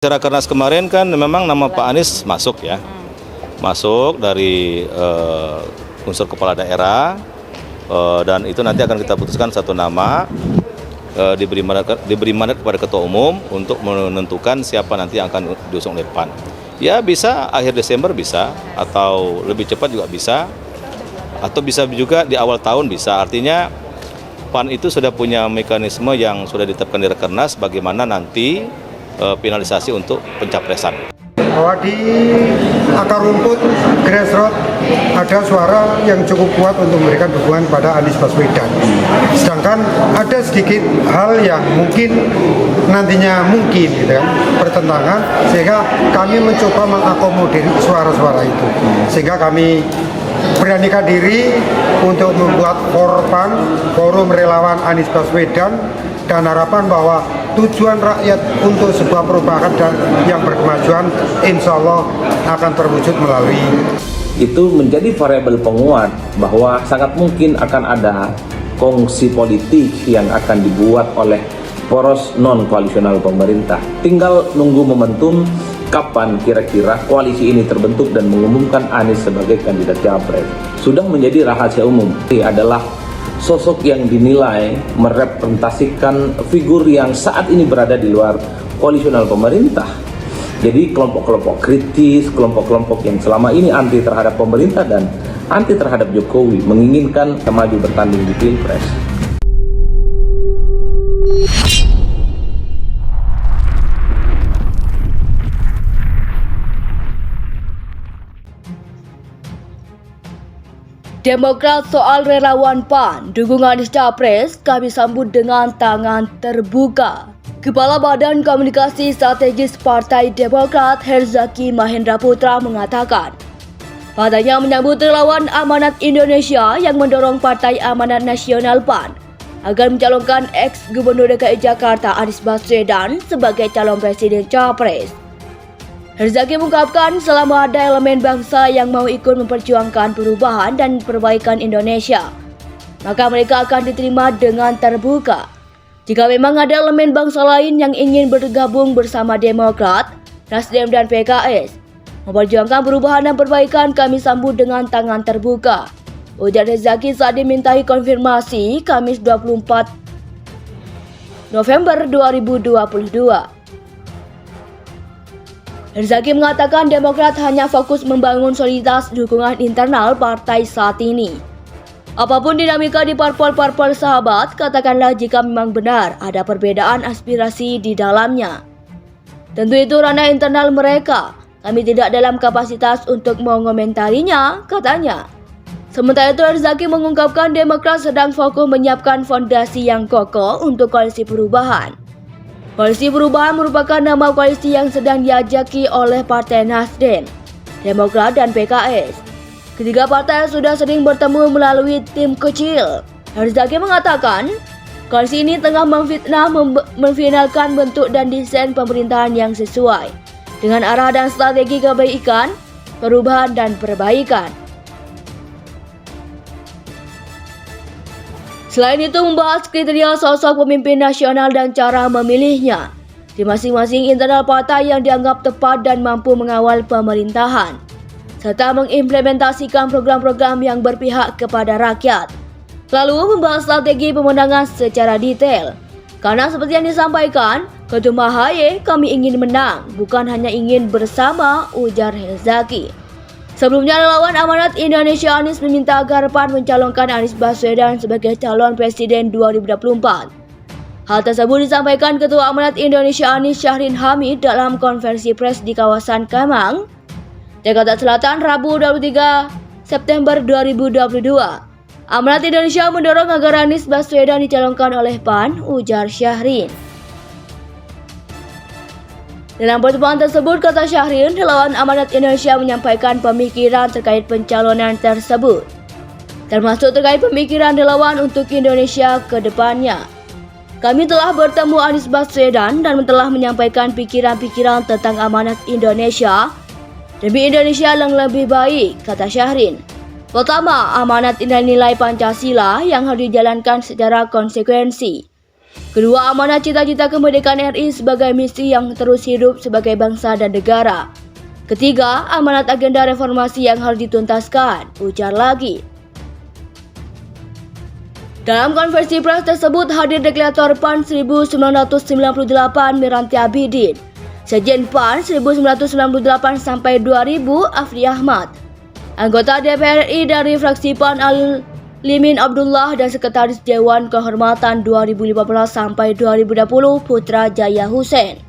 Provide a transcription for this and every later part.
Acara Kernas kemarin kan memang nama Pak Anies masuk ya, masuk dari unsur kepala daerah dan itu nanti akan kita putuskan satu nama, diberi mandat kepada Ketua Umum untuk menentukan siapa nanti yang akan diusung oleh PAN. Ya bisa akhir Desember bisa, atau lebih cepat juga bisa, atau bisa juga di awal tahun bisa. Artinya PAN itu sudah punya mekanisme yang sudah ditetapkan di Rakernas bagaimana nanti finalisasi untuk pencapresan. Bahwa di akar rumput grassroots ada suara yang cukup kuat untuk memberikan dukungan pada Anies Baswedan. Sedangkan ada sedikit hal yang mungkin nantinya gitu kan, bertentangan, sehingga kami mencoba mengakomodir suara-suara itu. Sehingga kami beranikan diri untuk membuat forum relawan Anies Baswedan, dan harapan bahwa tujuan rakyat untuk sebuah perubahan dan yang berkemajuan insya Allah akan terwujud melalui itu menjadi variabel penguat bahwa sangat mungkin akan ada kongsi politik yang akan dibuat oleh poros non-koalisional pemerintah. Tinggal nunggu momentum kapan kira-kira koalisi ini terbentuk dan mengumumkan Anies sebagai kandidat capres. Sudah menjadi rahasia umum. Ini adalah sosok yang dinilai merepresentasikan figur yang saat ini berada di luar koalisional pemerintah. Jadi kelompok-kelompok kritis, kelompok-kelompok yang selama ini anti terhadap pemerintah dan anti terhadap Jokowi menginginkan maju bertanding di Pilpres. Demokrat soal relawan PAN, dukungan Anies Capres kami sambut dengan tangan terbuka. Kepala Badan Komunikasi Strategis Partai Demokrat Herzaki Mahendra Putra mengatakan, partainya menyambut relawan Amanat Indonesia yang mendorong Partai Amanat Nasional PAN agar mencalonkan ex-Gubernur DKI Jakarta Anies Baswedan sebagai calon presiden capres. Herzaki mengungkapkan selama ada elemen bangsa yang mau ikut memperjuangkan perubahan dan perbaikan Indonesia, maka mereka akan diterima dengan terbuka. Jika memang ada elemen bangsa lain yang ingin bergabung bersama Demokrat, Nasdem dan PKS memperjuangkan perubahan dan perbaikan, kami sambut dengan tangan terbuka, ujar Herzaki saat dimintai konfirmasi Kamis 24 November 2022. Herzaki mengatakan Demokrat hanya fokus membangun soliditas dukungan internal partai saat ini. Apapun dinamika di parpol-parpol sahabat, katakanlah jika memang benar ada perbedaan aspirasi di dalamnya. Tentu itu ranah internal mereka, kami tidak dalam kapasitas untuk mengomentarinya, katanya. Sementara itu Herzaki mengungkapkan Demokrat sedang fokus menyiapkan fondasi yang kokoh untuk koalisi perubahan. Koalisi Perubahan merupakan nama koalisi yang sedang diajaki oleh Partai Nasdem, Demokrat dan PKS. Ketiga partai sudah sering bertemu melalui tim kecil. Herzaki mengatakan, koalisi ini tengah memfinalkan bentuk dan desain pemerintahan yang sesuai dengan arah dan strategi kebaikan, perubahan dan perbaikan. Selain itu membahas kriteria sosok pemimpin nasional dan cara memilihnya di masing-masing internal partai yang dianggap tepat dan mampu mengawal pemerintahan, serta mengimplementasikan program-program yang berpihak kepada rakyat. Lalu membahas strategi pemenangan secara detail. Karena seperti yang disampaikan, Ketum AHY, kami ingin menang, bukan hanya ingin bersama, ujar Herzaki. Sebelumnya, relawan Amanat Indonesia Anies meminta agar PAN mencalonkan Anies Baswedan sebagai calon presiden 2024. Hal tersebut disampaikan Ketua Amanat Indonesia Anies Syahrin Hamid dalam konferensi pers di kawasan Kemang, Jakarta Selatan, Rabu 23 September 2022. Amanat Indonesia mendorong agar Anies Baswedan dicalonkan oleh PAN, ujar Syahrin. Dalam pertemuan tersebut, kata Syahrin, relawan Amanat Indonesia menyampaikan pemikiran terkait pencalonan tersebut, termasuk terkait pemikiran relawan untuk Indonesia ke depannya. Kami telah bertemu Anies Baswedan dan telah menyampaikan pikiran-pikiran tentang amanat Indonesia demi Indonesia yang lebih baik, kata Syahrin. Pertama, amanat nilai Pancasila yang harus dijalankan secara konsekuensi. Kedua, amanat cita-cita kemerdekaan RI sebagai misi yang terus hidup sebagai bangsa dan negara. Ketiga, amanat agenda reformasi yang harus dituntaskan, ujar lagi. Dalam konversi pers tersebut hadir Deklarator PAN 1998 Miranti Abidin, Sekjen PAN 1998 sampai 2000 Afri Ahmad, anggota DPR RI dari fraksi PAN Limin Abdullah dan Sekretaris Dewan Kehormatan 2015 sampai 2020 Putra Jaya Hussein.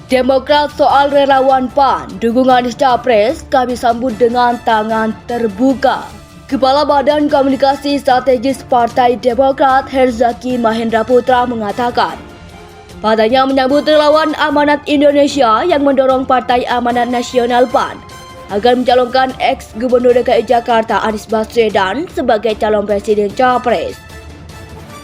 Demokrat soal relawan PAN, dukungan Anies Capres kami sambut dengan tangan terbuka. Kepala Badan Komunikasi Strategis Partai Demokrat Herzaki Mahendra Putra mengatakan, partainya menyambut relawan Amanat Indonesia yang mendorong Partai Amanat Nasional PAN agar mencalonkan ex-Gubernur DKI Jakarta Anies Baswedan sebagai calon Presiden Capres.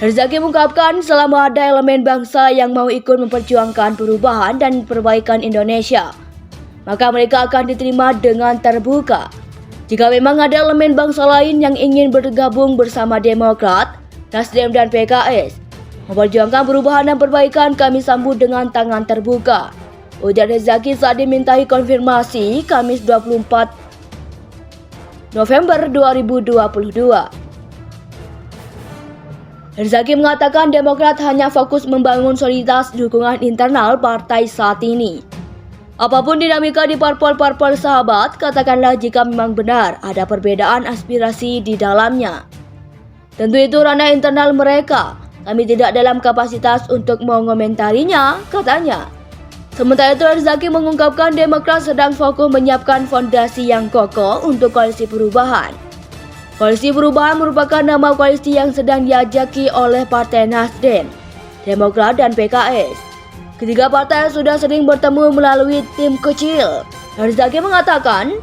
Herzaki mengungkapkan selama ada elemen bangsa yang mau ikut memperjuangkan perubahan dan perbaikan Indonesia, maka mereka akan diterima dengan terbuka. Jika memang ada elemen bangsa lain yang ingin bergabung bersama Demokrat, Nasdem dan PKS memperjuangkan perubahan dan perbaikan, kami sambut dengan tangan terbuka, ujar Herzaki saat dimintai konfirmasi Kamis 24 November 2022. Herzaki mengatakan Demokrat hanya fokus membangun soliditas dukungan internal partai saat ini. Apapun dinamika di parpol-parpol sahabat, katakanlah jika memang benar ada perbedaan aspirasi di dalamnya. Tentu itu ranah internal mereka, kami tidak dalam kapasitas untuk mengomentarinya, katanya. Sementara itu Herzaki mengungkapkan Demokrat sedang fokus menyiapkan fondasi yang kokoh untuk koalisi perubahan. Koalisi perubahan merupakan nama koalisi yang sedang diajaki oleh Partai Nasdem, Demokrat dan PKS. Ketiga partai sudah sering bertemu melalui tim kecil. Herzaki mengatakan,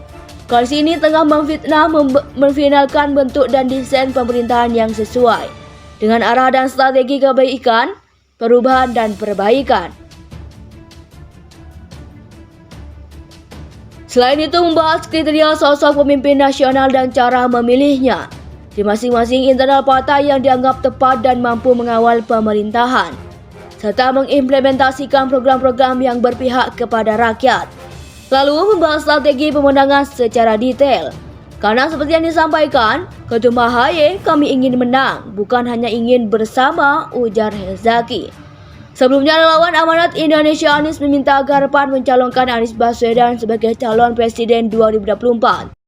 koalisi ini tengah memfitnah memfinalkan bentuk dan desain pemerintahan yang sesuai dengan arah dan strategi kebaikan, perubahan dan perbaikan. Selain itu membahas kriteria sosok pemimpin nasional dan cara memilihnya di masing-masing internal partai yang dianggap tepat dan mampu mengawal pemerintahan, serta mengimplementasikan program-program yang berpihak kepada rakyat. Lalu membahas strategi pemenangan secara detail. Karena seperti yang disampaikan, Ketum AHY, kami ingin menang, bukan hanya ingin bersama, ujar Herzaki. Sebelumnya relawan Amanat Indonesia Anies meminta agar PAN mencalonkan Anies Baswedan sebagai calon presiden 2024.